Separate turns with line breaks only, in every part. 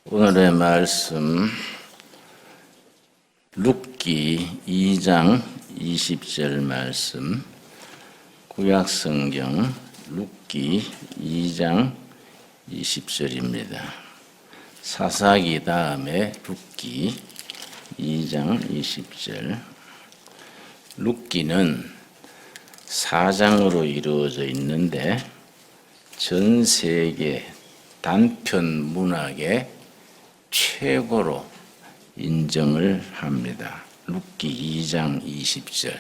오늘의 말씀 룻기 2장 20절 말씀, 구약성경 룻기 2장 20절입니다. 사사기 다음에 룻기 2장 20절. 룻기는 4장으로 이루어져 있는데 전 세계 단편 문학의 최고로 인정을 합니다. 룻기 2장 20절.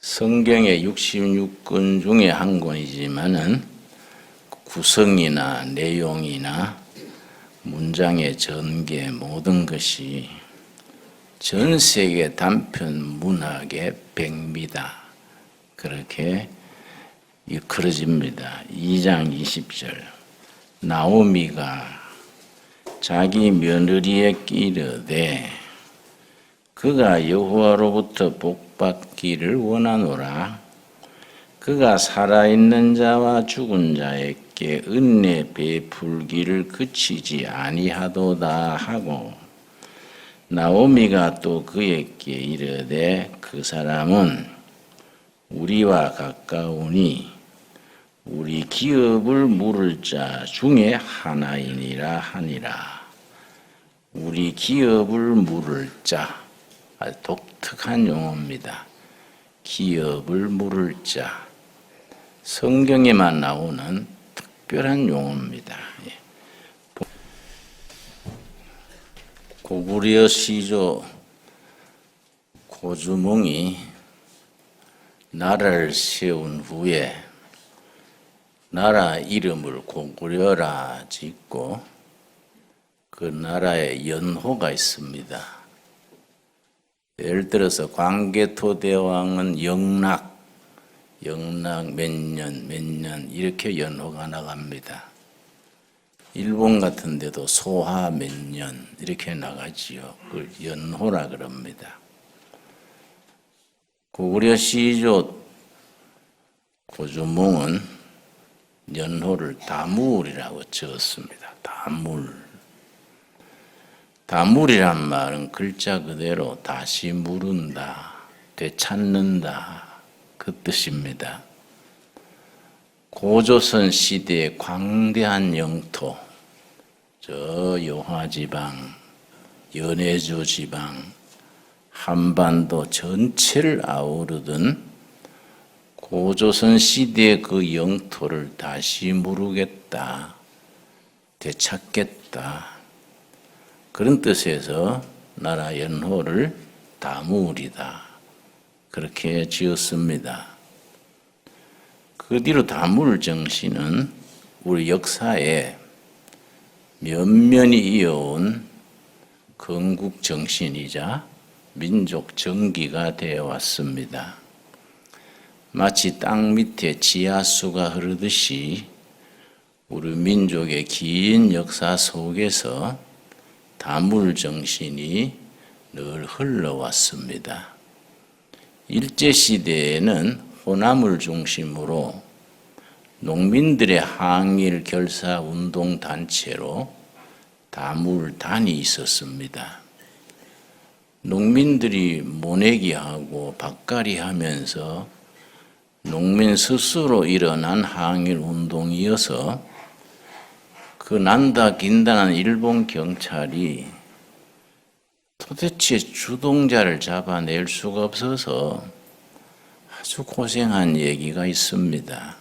성경의 66권 중에 한 권이지만은 구성이나 내용이나 문장의 전개 모든 것이 전 세계 단편 문학의 백미다. 그렇게 일컬어집니다. 2장 20절. 나오미가 자기 며느리에게 이르되 그가 여호와로부터 복받기를 원하노라. 그가 살아있는 자와 죽은 자에게 은혜 베풀기를 그치지 아니하도다 하고, 나오미가 또 그에게 이르되 그 사람은 우리와 가까우니 우리 기업을 물을 자 중에 하나이니라 하니라. 우리 기업을 물을 자, 아주 독특한 용어입니다. 기업을 물을 자, 성경에만 나오는 특별한 용어입니다. 고구려 시조 고주몽이 나라를 세운 후에 나라 이름을 고구려라 짓고 그 나라에 연호가 있습니다. 예를 들어서 광개토대왕은 영락 몇 년 이렇게 연호가 나갑니다. 일본 같은 데도 소하 몇 년 이렇게 나가지요. 그걸 연호라 그럽니다. 고구려 시조 고주몽은 연호를 다물이라고 지었습니다. 다물이란 말은 글자 그대로 다시 물은다, 되찾는다 그 뜻입니다. 고조선 시대의 광대한 영토, 저 여화지방, 연해주 지방, 한반도 전체를 아우르던 고조선 시대의 그 영토를 다시 물으겠다, 되찾겠다. 그런 뜻에서 나라 연호를 다물이다. 그렇게 지었습니다. 그 뒤로 다물 정신은 우리 역사에 면면이 이어온 건국 정신이자 민족 정기가 되어 왔습니다. 마치 땅 밑에 지하수가 흐르듯이 우리 민족의 긴 역사 속에서 다물 정신이 늘 흘러왔습니다. 일제시대에는 호남을 중심으로 농민들의 항일 결사 운동 단체로 다물단이 있었습니다. 농민들이 모내기하고 밭갈이 하면서 농민 스스로 일어난 항일 운동이어서 그 난다 긴다는 일본 경찰이 도대체 주동자를 잡아낼 수가 없어서 아주 고생한 얘기가 있습니다.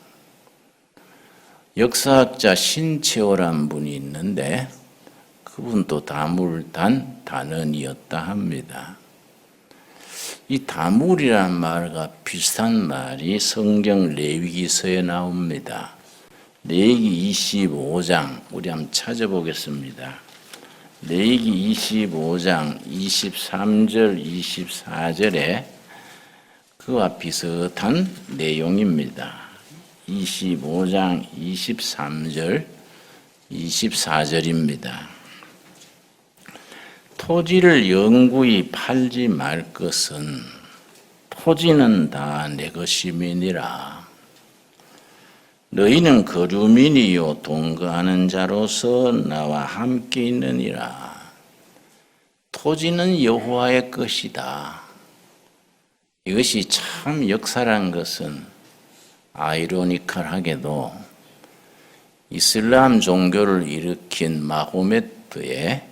역사학자 신채호란 분이 있는데 그분도 다물단 단원이었다 합니다. 이 다물이라는 말과 비슷한 말이 성경 레위기서에 나옵니다. 레위기 25장 우리 한번 찾아보겠습니다. 레위기 25장 23절 24절에 그와 비슷한 내용입니다. 25장 23절 24절입니다. 토지를 영구히 팔지 말 것은 토지는 다 내 것임이니라. 너희는 거류민이요 동거하는 자로서 나와 함께 있느니라. 토지는 여호와의 것이다. 이것이 참 역사란 것은 아이러니컬하게도 이슬람 종교를 일으킨 마호메트의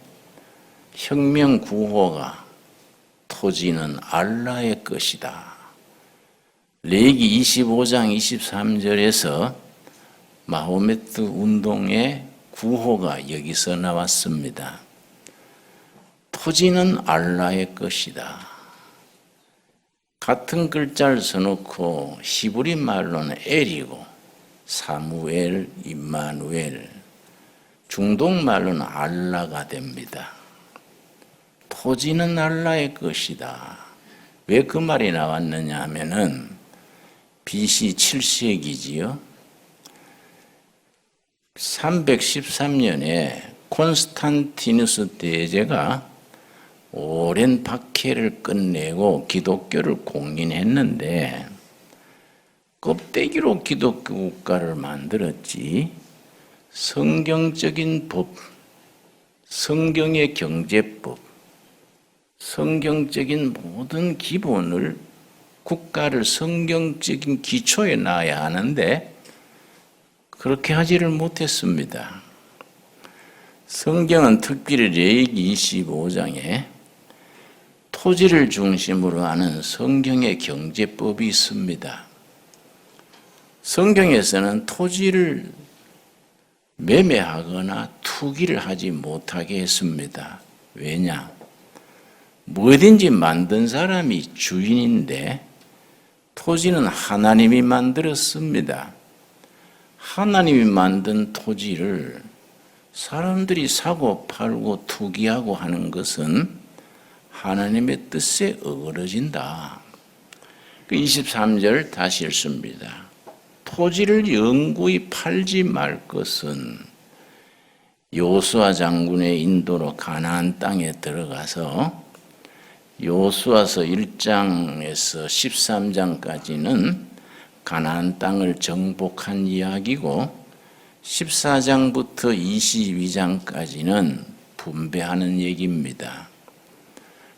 혁명 구호가 토지는 알라의 것이다. 레위기 25장 23절에서 마호메트 운동의 구호가 여기서 나왔습니다. 토지는 알라의 것이다. 같은 글자를 써놓고 히브리 말로는 엘이고 사무엘, 임마누엘, 중동 말로는 알라가 됩니다. 토지는 알라의 것이다. 왜 그 말이 나왔느냐 하면은 BC 7세기지요. 313년에 콘스탄티누스 대제가 오랜 박해를 끝내고 기독교를 공인했는데 껍데기로 기독교 국가를 만들었지 성경적인 법, 성경의 경제법, 성경적인 모든 기본을 국가를 성경적인 기초에 놔야 하는데 그렇게 하지를 못했습니다. 성경은 특별히 레위기 25장에 토지를 중심으로 하는 성경의 경제법이 있습니다. 성경에서는 토지를 매매하거나 투기를 하지 못하게 했습니다. 왜냐? 뭐든지 만든 사람이 주인인데 토지는 하나님이 만들었습니다. 하나님이 만든 토지를 사람들이 사고 팔고 투기하고 하는 것은 하나님의 뜻에 어그러진다. 23절 다시 읽습니다. 토지를 영구히 팔지 말 것은 요수아 장군의 인도로 가나안 땅에 들어가서 요수아서 1장에서 13장까지는 가나안 땅을 정복한 이야기고 14장부터 22장까지는 분배하는 얘기입니다.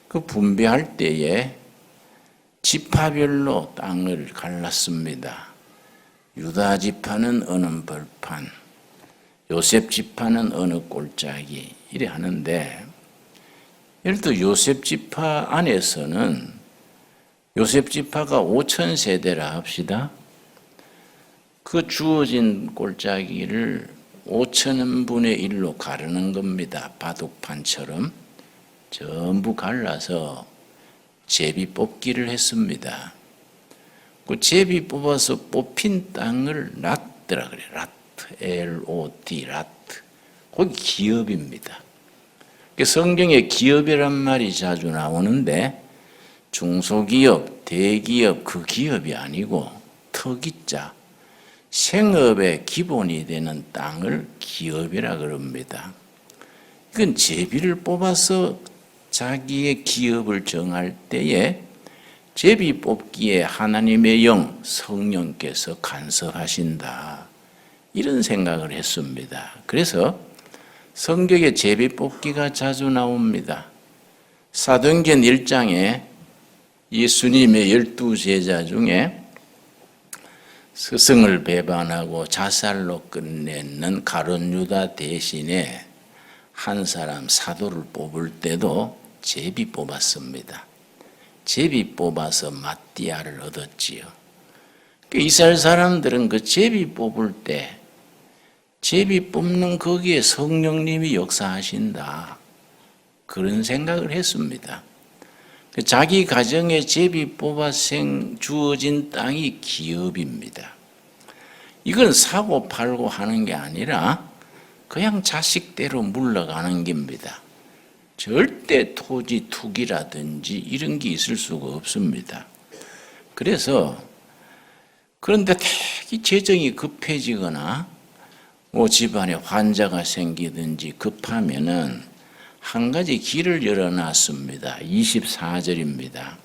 그 분배할 때에 지파별로 땅을 갈랐습니다. 유다 지파는 어느 벌판, 요셉 지파는 어느 골짜기 이래 하는데 예를 들어 요셉 지파 안에서는 요셉 지파가 5천 세대라 합시다. 그 주어진 골짜기를 5천분의 1로 가르는 겁니다. 바둑판처럼 전부 갈라서 제비 뽑기를 했습니다. 그 제비 뽑아서 뽑힌 땅을 라트라 그래요. 라트, L-O-T, 라트. 거기 기업입니다. 성경에 기업이란 말이 자주 나오는데 중소기업, 대기업 그 기업이 아니고 터기자, 생업의 기본이 되는 땅을 기업이라 그럽니다. 이건 제비를 뽑아서 자기의 기업을 정할 때에 제비 뽑기에 하나님의 영, 성령께서 간섭하신다. 이런 생각을 했습니다. 그래서 성경에 제비 뽑기가 자주 나옵니다. 사도행전 1장에 예수님의 12제자 중에 스승을 배반하고 자살로 끝내는 가룟 유다 대신에 한 사람 사도를 뽑을 때도 제비 뽑았습니다. 제비 뽑아서 마띠아를 얻었지요. 이스라엘 사람들은 그 제비 뽑을 때 제비 뽑는 거기에 성령님이 역사하신다. 그런 생각을 했습니다. 자기 가정에 제비 뽑아 주어진 땅이 기업입니다. 이건 사고 팔고 하는 게 아니라 그냥 자식대로 물러가는 겁니다. 절대 토지 투기라든지 이런 게 있을 수가 없습니다. 그래서 그런데 되게 재정이 급해지거나 집안에 환자가 생기든지 급하면은 한 가지 길을 열어놨습니다. 24절입니다.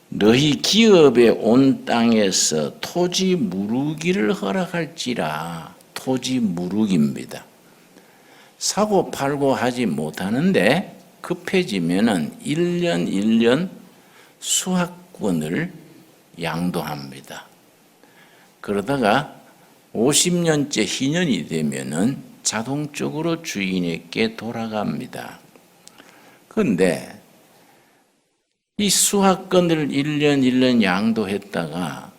너희 기업에 온 땅에서 토지 무르기를 허락할지라. 토지 무르기입니다. 사고 팔고 하지 못하는데 급해지면은 1년 수확권을 양도합니다. 그러다가 50년째 희년이 되면은 자동적으로 주인에게 돌아갑니다. 그런데 이 수확권을 1년 양도했다가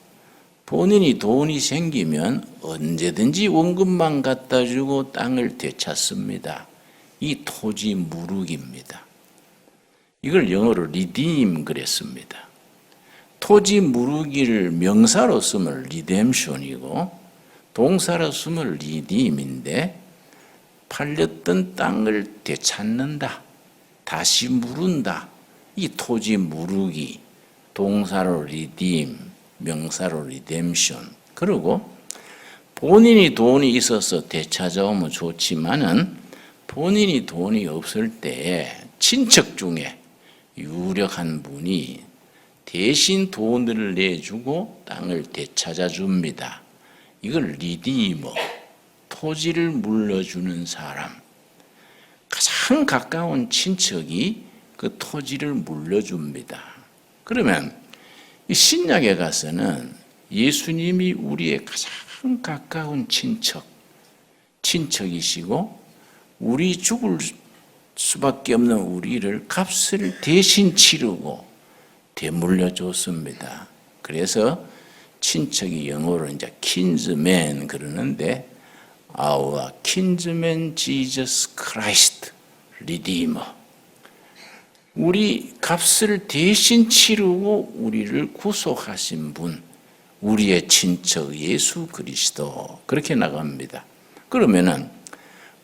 본인이 돈이 생기면 언제든지 원금만 갖다 주고 땅을 되찾습니다. 이 토지 무르기입니다. 이걸 영어로 리딤 그랬습니다. 토지 무르기를 명사로 쓰면 리뎀션이고 동사로 쓰면 리딤인데 팔렸던 땅을 되찾는다, 다시 무른다. 이 토지 무르기, 동사로 리딤, 명사로 리뎀션. 그리고 본인이 돈이 있어서 되찾아오면 좋지만은 본인이 돈이 없을 때에 친척 중에 유력한 분이 대신 돈을 내주고 땅을 되찾아 줍니다. 이걸 리디머, 토지를 물려주는 사람. 가장 가까운 친척이 그 토지를 물려줍니다. 그러면 이 신약에 가서는 예수님이 우리의 가장 가까운 친척이시고 우리 죽을 수밖에 없는 우리를 값을 대신 치르고 되물려 줬습니다. 그래서 친척이 영어로 이제 kinsman 그러는데 Our kinsman Jesus Christ Redeemer. 우리 값을 대신 치르고 우리를 구속하신 분, 우리의 친척 예수 그리스도. 그렇게 나갑니다. 그러면은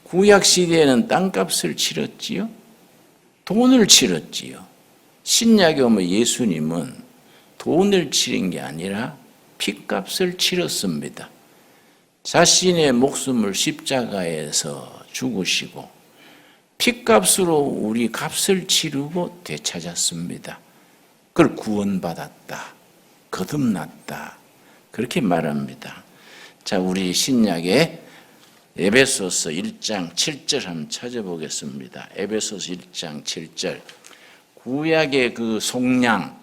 구약 시대에는 땅값을 치렀지요? 돈을 치렀지요. 신약에 오면 예수님은 돈을 치른 게 아니라 피값을 치렀습니다. 자신의 목숨을 십자가에서 죽으시고 피값으로 우리 값을 치르고 되찾았습니다. 그걸 구원받았다, 거듭났다, 그렇게 말합니다. 자, 우리 신약의 에베소서 1장 7절 한번 찾아보겠습니다. 에베소서 1장 7절. 구약의 그 속량,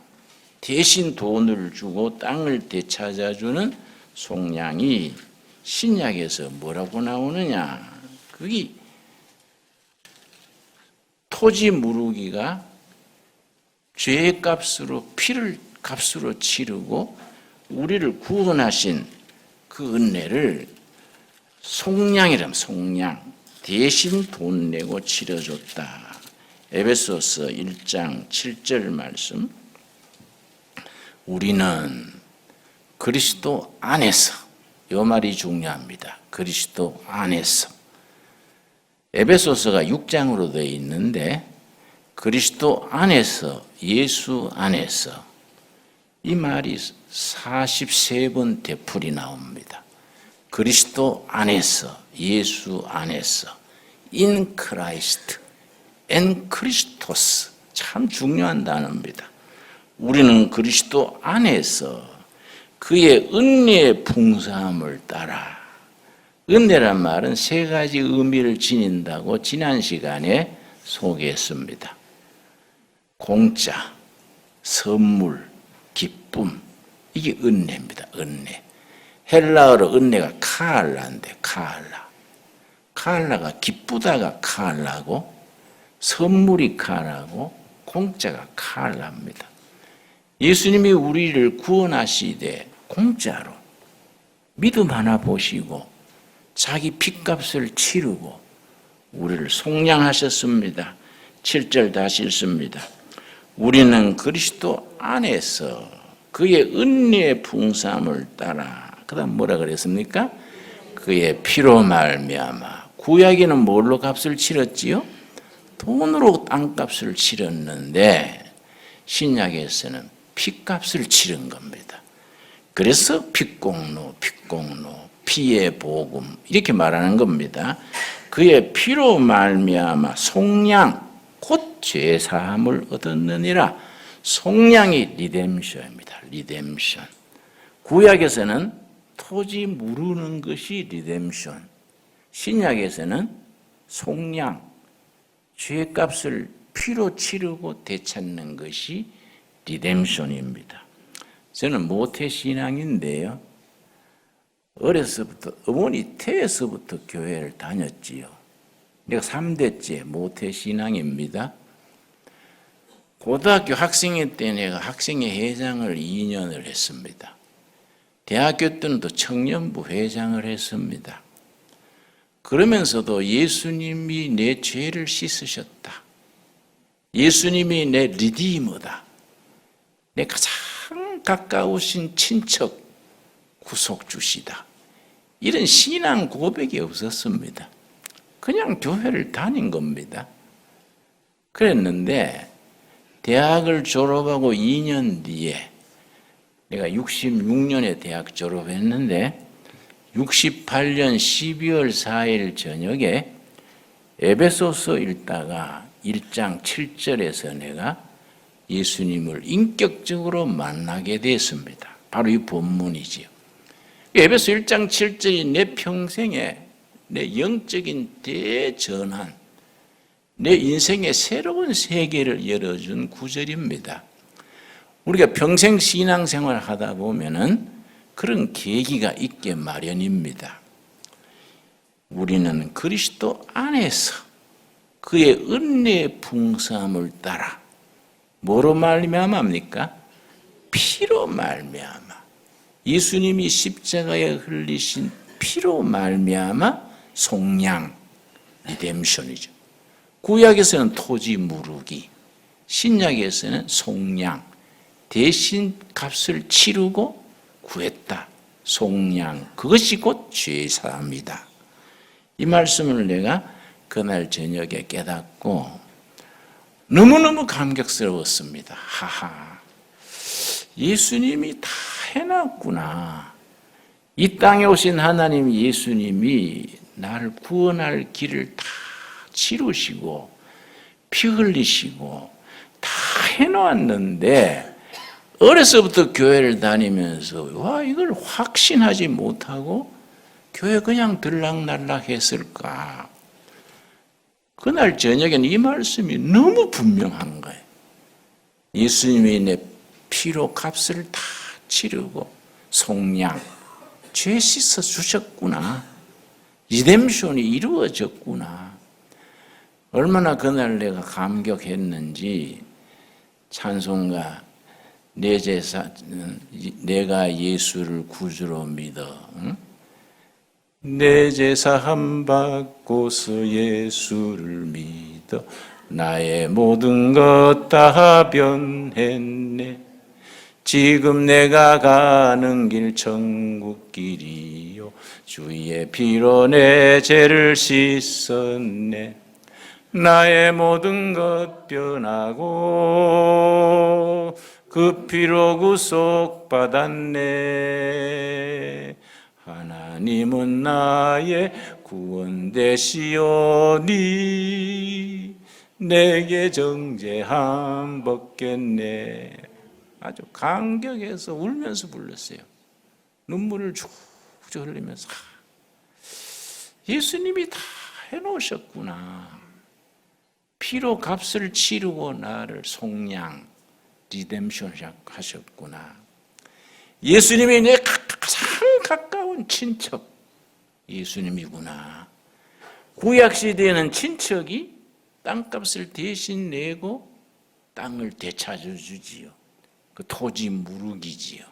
대신 돈을 주고 땅을 되찾아주는 속량이 신약에서 뭐라고 나오느냐? 그게 토지 무르기가 죄의 값으로 피를 값으로 치르고 우리를 구원하신 그 은혜를 속량이라면 속량, 대신 돈 내고 치러줬다. 에베소서 1장 7절 말씀. 우리는 그리스도 안에서, 이 말이 중요합니다. 그리스도 안에서. 에베소서가 6장으로 되어 있는데 그리스도 안에서, 예수 안에서, 이 말이 43번 되풀이 나옵니다. 그리스도 안에서, 예수 안에서, in Christ, en Christos. 참 중요한 단어입니다. 우리는 그리스도 안에서 그의 은혜의 풍성함을 따라. 은혜란 말은 세 가지 의미를 지닌다고 지난 시간에 소개했습니다. 공짜, 선물, 기쁨, 이게 은혜입니다. 은혜. 헬라어로 은혜가 카알라인데 카알라가 기쁘다가 카알라고, 선물이 카알라고, 공짜가 카알라입니다. 예수님이 우리를 구원하시되 공짜로 믿음 하나 보시고 자기 핏값을 치르고 우리를 속량하셨습니다. 7절 다시 읽습니다. 우리는 그리스도 안에서 그의 은혜의 풍성함을 따라, 그 다음 뭐라 그랬습니까? 그의 피로 말미암아. 구약에는 뭘로 값을 치렀지요? 돈으로 땅값을 치렀는데 신약에서는 피값을 치른 겁니다. 그래서 핏공로, 피의 복음 이렇게 말하는 겁니다. 그의 피로 말미암아 속량 곧 죄사함을 얻었느니라. 속량이 리뎀션입니다. 리뎀션. 구약에서는 토지 무르는 것이 리뎀션. 신약에서는 속량, 죄값을 피로 치르고 되찾는 것이 리뎀션입니다. 저는 모태신앙인데요. 어려서부터 어머니 태에서부터 교회를 다녔지요. 내가 3대째 모태신앙입니다. 고등학교 학생회 때 내가 학생회 회장을 2년을 했습니다. 대학교 때는 또 청년부 회장을 했습니다. 그러면서도 예수님이 내 죄를 씻으셨다. 예수님이 내 리디머다. 내 가장 가까우신 친척 구속주시다. 이런 신앙 고백이 없었습니다. 그냥 교회를 다닌 겁니다. 그랬는데 대학을 졸업하고 2년 뒤에 내가 66년에 대학 졸업했는데 68년 12월 4일 저녁에 에베소서 읽다가 1장 7절에서 내가 예수님을 인격적으로 만나게 됐습니다. 바로 이 본문이지요. 에베소 1장 7절이 내 평생에 내 영적인 대전환, 내 인생의 새로운 세계를 열어준 구절입니다. 우리가 평생 신앙생활 하다 보면은 그런 계기가 있게 마련입니다. 우리는 그리스도 안에서 그의 은혜의 풍성함을 따라 뭐로 말미암아입니까? 피로 말미암아. 예수님이 십자가에 흘리신 피로 말미암아 속량, 리뎀션이죠. 구약에서는 토지 무르기, 신약에서는 속량, 대신 값을 치르고 구했다. 속량, 그것이 곧 죄사함이다. 이 말씀을 내가 그날 저녁에 깨닫고 너무너무 감격스러웠습니다. 하하, 예수님이 다 해놨구나. 이 땅에 오신 하나님 예수님이 나를 구원할 길을 다 치르시고 피 흘리시고 다 해놓았는데 어려서부터 교회를 다니면서 와, 이걸 확신하지 못하고 교회 그냥 들락날락 했을까? 그날 저녁에는 이 말씀이 너무 분명한 거예요. 예수님이 내 피로 값을 다 치르고 속량, 죄 씻어 주셨구나. 리뎀션이 이루어졌구나. 얼마나 그날 내가 감격했는지 찬송가 내 제사 내가 예수를 구주로 믿어. 응? 내 제사함 받고서 예수를 믿어 나의 모든 것 다 변했네. 지금 내가 가는 길 천국 길이요 주의 피로 내 죄를 씻었네. 나의 모든 것 변하고 그 피로 구속받았네. 하나님은 나의 구원 되시오니 내게 정죄함 벗겠네. 아주 감격해서 울면서 불렀어요. 눈물을 쭉쭉 흘리면서 예수님이 다 해놓으셨구나. 피로 값을 치르고 나를 속량, 리뎀션 하셨구나. 예수님이 내 가장 가까운 친척 예수님이구나. 구약시대에는 친척이 땅값을 대신 내고 땅을 되찾아주지요. 그 토지 무르기지요.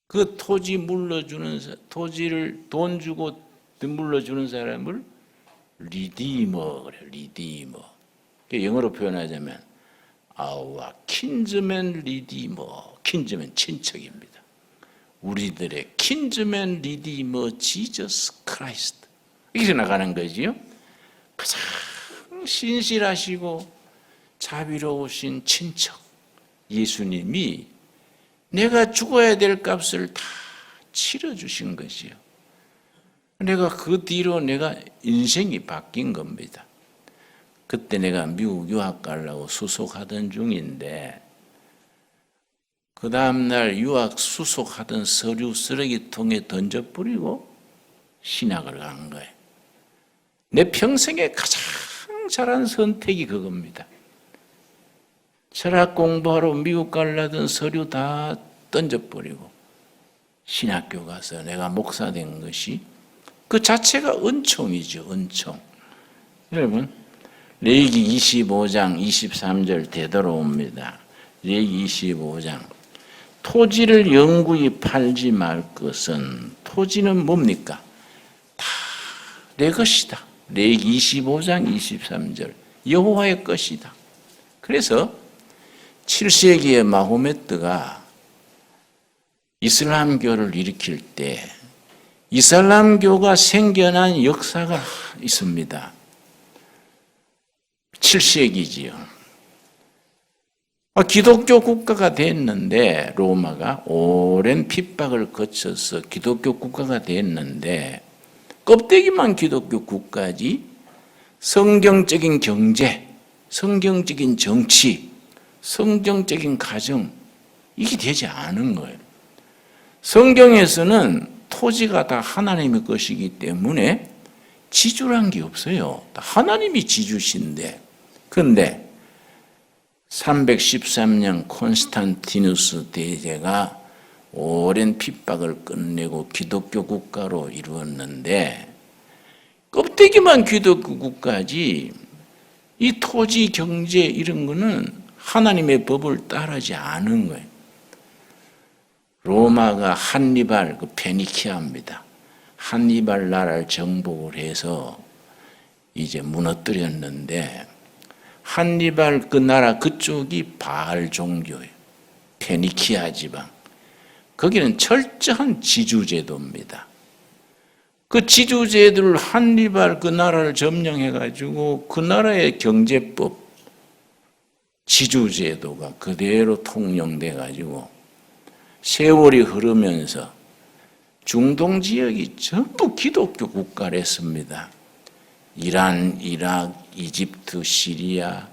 그 토지 물러주는 토지를 돈 주고 물러주는 사람을 리디머 그래요. 리디머. 영어로 표현하자면 our kinsman redeemer. kinsman 친척입니다. 우리들의 kinsman redeemer Jesus Christ. 이렇게 나가는 거지요. 가장 신실하시고 자비로우신 친척 예수님이 내가 죽어야 될 값을 다 치러주신 것이요. 내가 그 뒤로 내가 인생이 바뀐 겁니다. 그때 내가 미국 유학 가려고 수속하던 중인데 그 다음날 유학 수속하던 서류 쓰레기통에 던져버리고 신학을 간 거예요. 내 평생에 가장 잘한 선택이 그겁니다. 철학 공부하러 미국 가려던 서류 다 던져버리고 신학교 가서 내가 목사 된 것이 그 자체가 은총이죠. 은총. 여러분 레위기 25장 23절 되돌아옵니다. 레위기 25장 토지를 영구히 팔지 말 것은 토지는 뭡니까? 다 내 것이다. 레위기 25장 23절 여호와의 것이다. 그래서 7세기의 마호메트가 이슬람교를 일으킬 때 이슬람교가 생겨난 역사가 있습니다. 7세기지요. 기독교 국가가 됐는데 로마가 오랜 핍박을 거쳐서 기독교 국가가 됐는데 껍데기만 기독교 국가지 성경적인 경제, 성경적인 정치, 성경적인 가정 이게 되지 않은 거예요. 성경에서는 토지가 다 하나님의 것이기 때문에 지주란 게 없어요. 하나님이 지주신데 그런데 313년 콘스탄티누스 대제가 오랜 핍박을 끝내고 기독교 국가로 이루었는데 껍데기만 기독교 국가지 이 토지 경제 이런 거는 하나님의 법을 따르지 않은 거예요. 로마가 한니발 그 페니키아입니다. 한니발 나라를 정복을 해서 이제 무너뜨렸는데 한니발 그 나라 그쪽이 바알 종교예요. 페니키아 지방. 거기는 철저한 지주제도입니다. 그 지주제도를 한니발 그 나라를 점령해가지고 그 나라의 경제법, 지주제도가 그대로 통용돼가지고 세월이 흐르면서 중동 지역이 전부 기독교 국가를 했습니다. 이란, 이라크, 이집트, 시리아,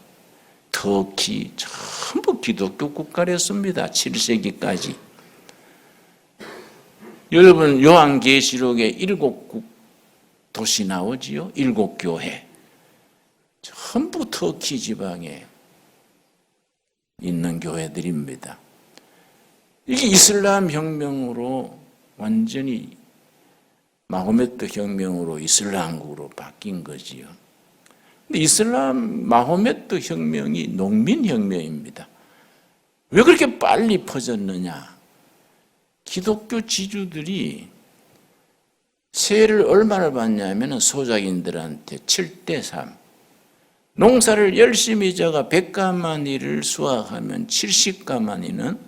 터키 전부 기독교 국가를 했습니다. 7세기까지. 여러분 요한계시록에 7 도시 나오지요. 7 교회. 전부 터키 지방에 있는 교회들입니다. 이게 이슬람 혁명으로 완전히 마호메트 혁명으로 이슬람국으로 바뀐 거지요. 근데 이슬람 마호메트 혁명이 농민 혁명입니다. 왜 그렇게 빨리 퍼졌느냐? 기독교 지주들이 세를 얼마나 받냐면 소작인들한테 7대3. 농사를 열심히 져가 100가마니를 수확하면 70가마니는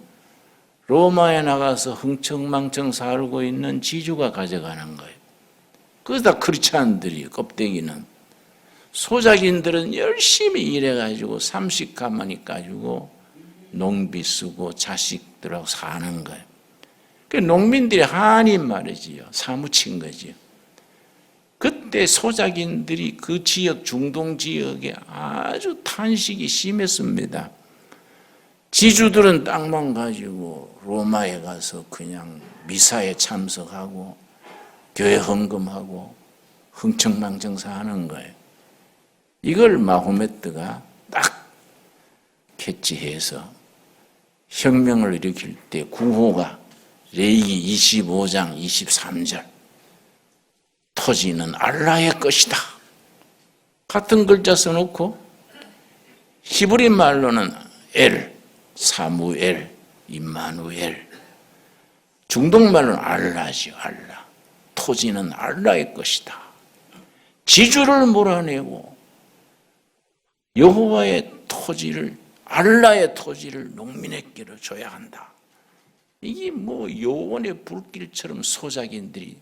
로마에 나가서 흥청망청 살고 있는 지주가 가져가는 거예요. 그래서 다 크리스찬들이 껍데기는. 소작인들은 열심히 일해가지고 30가마니 가지고 농비 쓰고 자식들하고 사는 거예요. 그 농민들이 한인 말이지요. 사무친 거지요. 그때 소작인들이 그 지역, 중동 지역에 아주 탄식이 심했습니다. 지주들은 땅만 가지고 로마에 가서 그냥 미사에 참석하고 교회 헌금하고 흥청망청 사는 거예요. 이걸 마호메트가 딱 캐치해서 혁명을 일으킬 때 구호가 레위기 25장 23절 토지는 알라의 것이다. 같은 글자 써놓고 히브리 말로는 엘, 사무엘, 임마누엘 중동 말로는 알라지요. 알라. 토지는 알라의 것이다. 지주를 몰아내고 여호와의 토지를 알라의 토지를 농민에게로 줘야 한다. 이게 뭐 요원의 불길처럼 소작인들이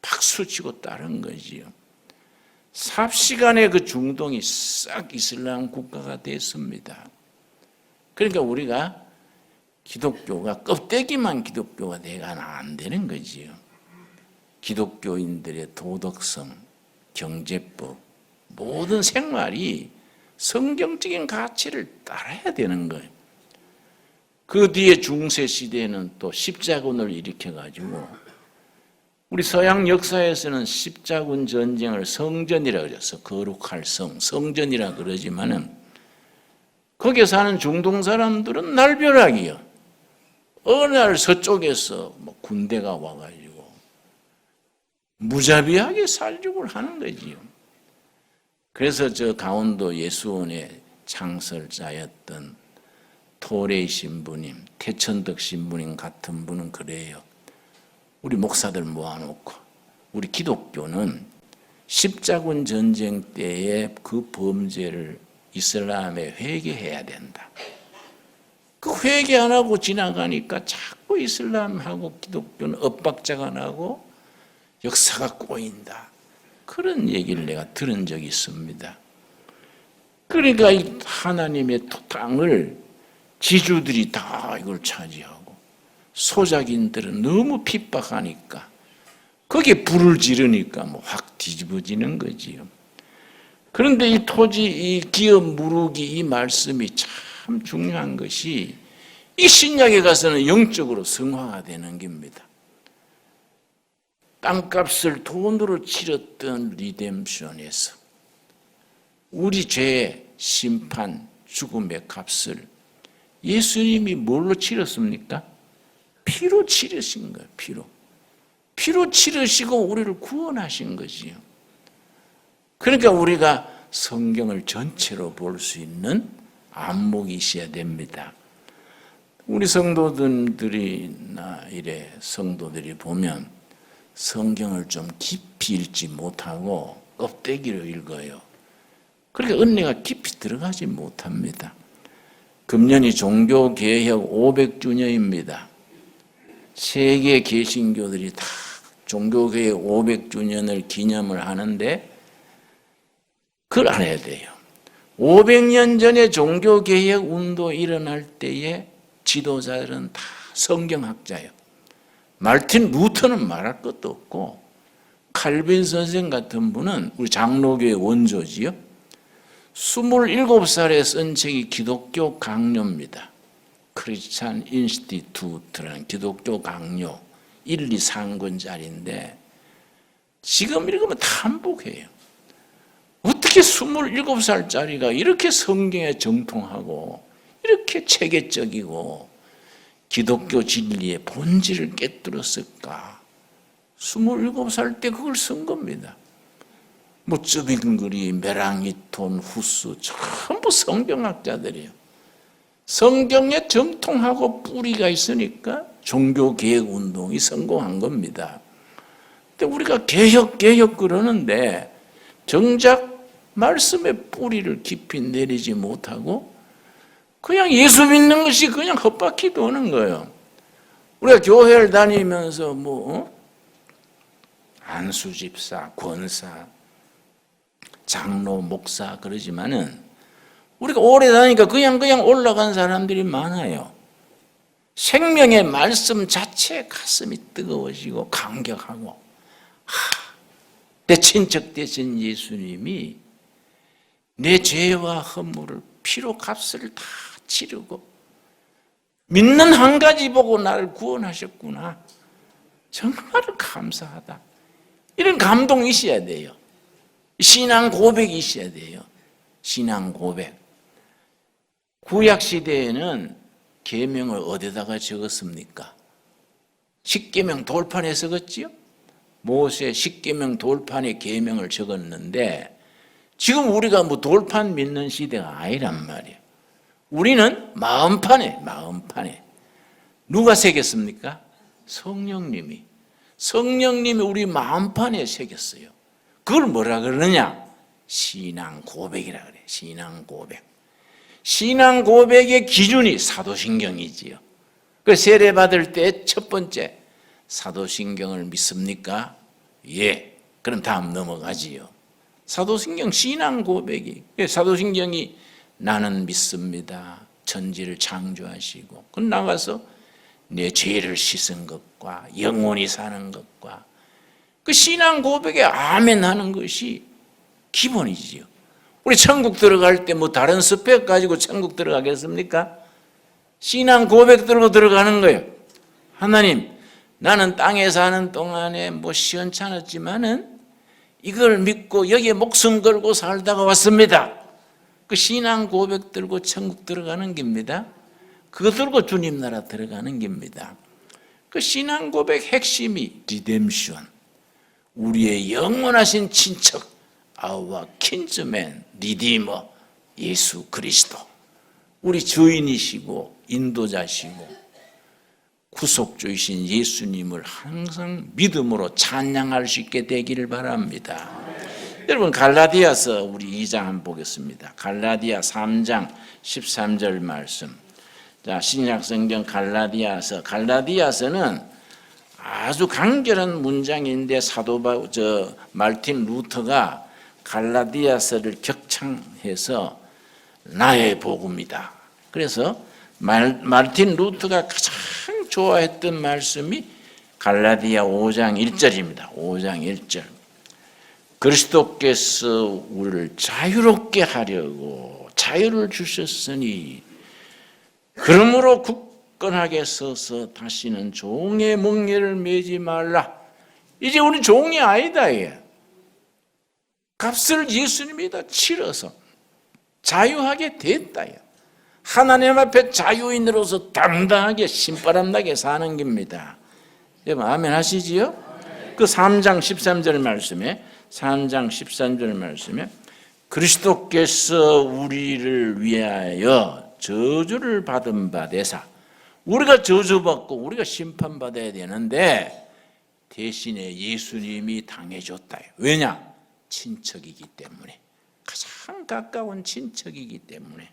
박수치고 따른 거지요. 삽시간에 그 중동이 싹 이슬람 국가가 됐습니다. 그러니까 우리가 기독교가 껍데기만 기독교가 돼가는 안 되는 거지요. 기독교인들의 도덕성, 경제법, 모든 생활이 성경적인 가치를 따라야 되는 거예요. 그 뒤에 중세 시대에는 또 십자군을 일으켜가지고 우리 서양 역사에서는 십자군 전쟁을 성전이라 그래서 거룩할 성전이라 그러지만은 거기에 사는 중동 사람들은 날벼락이요. 어느 날 서쪽에서 뭐 군대가 와가지고 무자비하게 살육을 하는 거지요. 그래서 저 강원도 예수원의 창설자였던 토레이 신부님, 태천덕 신부님 같은 분은 그래요. 우리 목사들 모아놓고 우리 기독교는 십자군 전쟁 때의 그 범죄를 이슬람에 회개해야 된다. 그 회개 안 하고 지나가니까 자꾸 이슬람하고 기독교는 엇박자가 나고 역사가 꼬인다. 그런 얘기를 내가 들은 적이 있습니다. 그러니까 이 하나님의 땅을 지주들이 다 이걸 차지하고 소작인들은 너무 핍박하니까 거기에 불을 지르니까 뭐 확 뒤집어지는 거지요. 그런데 이 토지, 이 기업 무르기 이 말씀이 참 중요한 것이 이 신약에 가서는 영적으로 성화가 되는 겁니다. 땅값을 돈으로 치렀던 리뎀션에서 우리 죄의 심판, 죽음의 값을 예수님이 뭘로 치렀습니까? 피로 치르신 거예요. 피로 치르시고 우리를 구원하신 것이요. 그러니까 우리가 성경을 전체로 볼 수 있는 안목이 있어야 됩니다. 우리 성도들이나 이래 성도들이 보면 성경을 좀 깊이 읽지 못하고 껍데기로 읽어요. 그러니까 은혜가 깊이 들어가지 못합니다. 금년이 종교개혁 500주년입니다. 세계 개신교들이 다 종교개혁 500주년을 기념을 하는데 그걸 알아야 돼요. 500년 전에 종교개혁 운동 일어날 때의 지도자들은 다 성경학자예요. 말틴 루터는 말할 것도 없고 칼빈 선생 같은 분은 우리 장로교의 원조지요. 27살에 쓴 책이 기독교 강요입니다. 크리스찬 인스티튜트라는 기독교 강요 1, 2, 3권짜리인데 지금 읽으면 탐복해요. 어떻게 27살짜리가 이렇게 성경에 정통하고 이렇게 체계적이고 기독교 진리의 본질을 깨뜨렸을까? 27살 때 그걸 쓴 겁니다. 뭐 쯔빙그리, 메랑이톤, 후스 전부 성경학자들이에요. 성경에 정통하고 뿌리가 있으니까 종교개혁운동이 성공한 겁니다. 근데 우리가 개혁 그러는데 정작 말씀의 뿌리를 깊이 내리지 못하고 그냥 예수 믿는 것이 그냥 헛바퀴 도는 거예요. 우리가 교회를 다니면서 안수집사, 권사, 장로, 목사 그러지만은 우리가 오래 다니니까 그냥 올라간 사람들이 많아요. 생명의 말씀 자체에 가슴이 뜨거워지고 감격하고 내 친척 되신 예수님이 내 죄와 허물을 피로 값을 다 치르고 믿는 한 가지 보고 나를 구원하셨구나. 정말 감사하다. 이런 감동이 있어야 돼요. 신앙 고백이 있어야 돼요. 신앙 고백. 구약 시대에는 계명을 어디다가 적었습니까? 십계명 돌판에 적었지요. 모세 십계명 돌판에 계명을 적었는데 지금 우리가 뭐 돌판 믿는 시대가 아니란 말이에요. 우리는 마음판에 누가 새겼습니까? 성령님이 우리 마음판에 새겼어요. 그걸 뭐라 그러느냐? 신앙 고백이라 그래. 신앙 고백. 신앙 고백의 기준이 사도신경이지요. 그 세례 받을 때 첫 번째 사도신경을 믿습니까? 예. 그럼 다음 넘어가지요. 사도신경 신앙 고백이. 사도신경이 나는 믿습니다. 천지를 창조하시고 그 나가서 내 죄를 씻은 것과 영원히 사는 것과 그 신앙 고백에 아멘 하는 것이 기본이지요. 우리 천국 들어갈 때 뭐 다른 스펙 가지고 천국 들어가겠습니까? 신앙 고백 들고 들어가는 거예요. 하나님, 나는 땅에 사는 동안에 뭐 시원찮았지만은 이걸 믿고 여기에 목숨 걸고 살다가 왔습니다. 그 신앙 고백 들고 천국 들어가는 겁니다. 그거 들고 주님 나라 들어가는 겁니다. 그 신앙 고백 핵심이 리뎀션, 우리의 영원하신 친척, our kinsman, 리디머, 예수 그리스도, 우리 주인이시고 인도자시고 구속주이신 예수님을 항상 믿음으로 찬양할 수 있게 되기를 바랍니다. 여러분, 갈라디아서 우리 2장 한번 보겠습니다. 갈라디아 3장 13절 말씀. 자, 신약성경 갈라디아서는 아주 간결한 문장인데 마르틴 루터가 갈라디아서를 격창해서 나의 복음이다. 그래서 마르틴 루터가 가장 좋아했던 말씀이 갈라디아 5장 1절입니다. 5장 1절. 그리스도께서 우리를 자유롭게 하려고 자유를 주셨으니 그러므로 굳건하게 서서 다시는 종의 멍에를 매지 말라. 이제 우리 종이 아니다. 값을 예수님이 다 치러서 자유하게 됐다. 하나님 앞에 자유인으로서 당당하게 신바람나게 사는 겁니다. 여러분 아멘 하시지요? 그 3장 13절 말씀에 그리스도께서 우리를 위하여 저주를 받은 바 되사, 우리가 저주받고 우리가 심판받아야 되는데 대신에 예수님이 당해줬다. 왜냐? 친척이기 때문에. 가장 가까운 친척이기 때문에.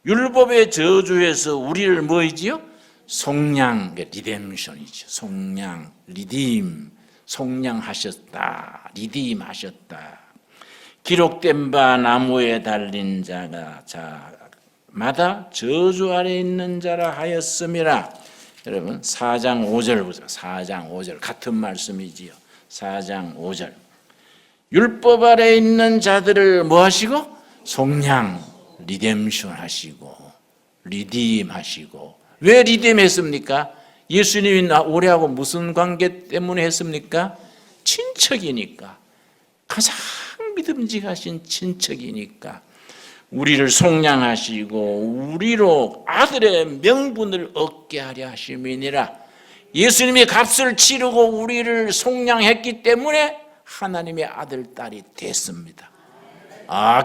율법의 저주에서 우리를 뭐이지요? 속량, 리뎀션이죠. 속량, 리딤, 속량하셨다, 리딤하셨다. 기록된 바 나무에 달린 자마다 저주 아래 있는 자라 하였음이라. 여러분 4장 5절 보세요. 4장 5절 같은 말씀이지요. 4장 5절. 율법 아래 있는 자들을 뭐 하시고? 속량, 리뎀션 하시고 리딤 하시고. 왜 리딤 했습니까? 예수님이 우리하고 무슨 관계 때문에 했습니까? 친척이니까. 가장 믿음직하신 친척이니까 우리를 속량하시고 우리로 아들의 명분을 얻게 하려 하심이니라. 예수님이 값을 치르고 우리를 속량했기 때문에 하나님의 아들, 딸이 됐습니다.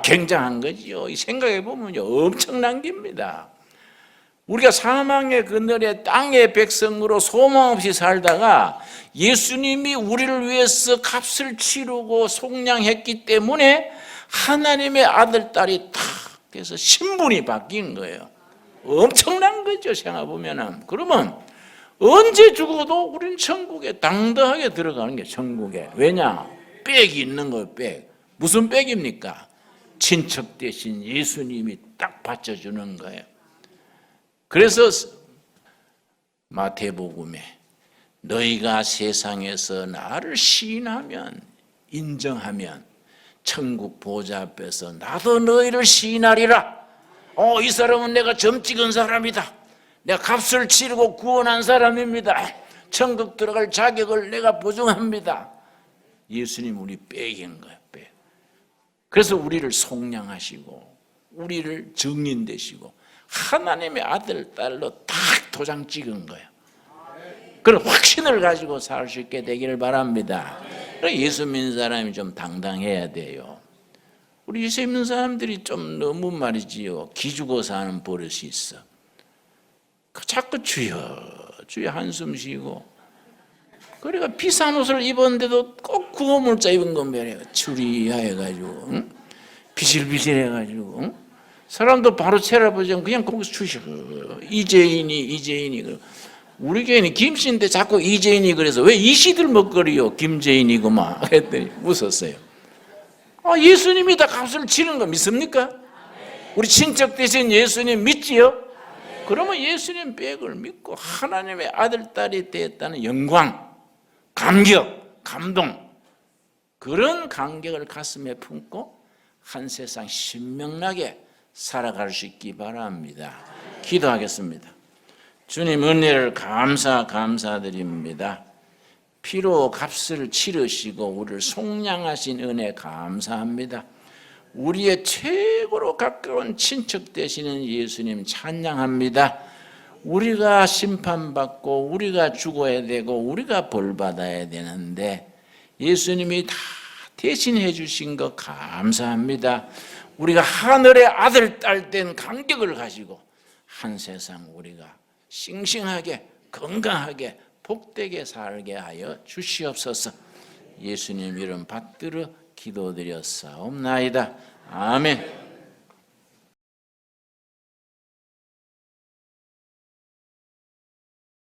굉장한 거지요. 생각해 보면요, 엄청난 겁니다. 우리가 사망의 그늘에 땅의 백성으로 소망 없이 살다가 예수님이 우리를 위해서 값을 치르고 속량했기 때문에 하나님의 아들, 딸이 탁 돼서 신분이 바뀐 거예요. 엄청난 거죠, 생각해 보면은. 그러면 언제 죽어도 우리는 천국에 당당하게 들어가는 게 천국에. 왜냐? 백이 있는 거예요, 백. 무슨 백입니까? 친척 대신 예수님이 딱 받쳐주는 거예요. 그래서 마태복음에 너희가 세상에서 나를 시인하면, 인정하면 천국 보좌 앞에서 나도 너희를 시인하리라. 이 사람은 내가 점 찍은 사람이다. 내가 값을 치르고 구원한 사람입니다. 천국 들어갈 자격을 내가 보증합니다. 예수님 우리 백인 거예요, 백. 그래서 우리를 속량하시고 우리를 증인 되시고 하나님의 아들, 딸로 딱 도장 찍은 거예요. 그런 확신을 가지고 살 수 있게 되기를 바랍니다. 예수 믿는 사람이 좀 당당해야 돼요. 우리 예수 믿는 사람들이 좀 너무 말이지요, 기죽어 사는 버릇이 있어. 자꾸 주여 주여 한숨 쉬고, 그러니까 비싼 옷을 입었는데도 꼭 구호물자 입은 건 말이에요. 추리해가지고, 응? 비실비실해가지고, 응? 사람도 바로 쳐다보지 그냥 거기서 주셔. 이재인이. 우리 교회는 김씨인데 자꾸 이재인이 그래서 왜 이씨들 먹거리요? 김재인이구만 했더니 웃었어요. 예수님이 다 값을 치는 거 믿습니까? 우리 친척 되신 예수님 믿지요? 그러면 예수님 백을 믿고 하나님의 아들, 딸이 되었다는 영광, 감격, 감동, 그런 감격을 가슴에 품고 한 세상 신명나게 살아갈 수 있기 바랍니다. 기도하겠습니다. 주님 은혜를 감사드립니다. 피로 값을 치르시고 우리를 속량하신 은혜 감사합니다. 우리의 최고로 가까운 친척 되시는 예수님 찬양합니다. 우리가 심판받고 우리가 죽어야 되고 우리가 벌받아야 되는데 예수님이 다 대신해 주신 것 감사합니다. 우리가 하늘의 아들, 딸 된 감격을 가지고 한 세상 우리가 싱싱하게 건강하게 복되게 살게 하여 주시옵소서. 예수님 이름 받들어 기도드렸사옵나이다. 아멘.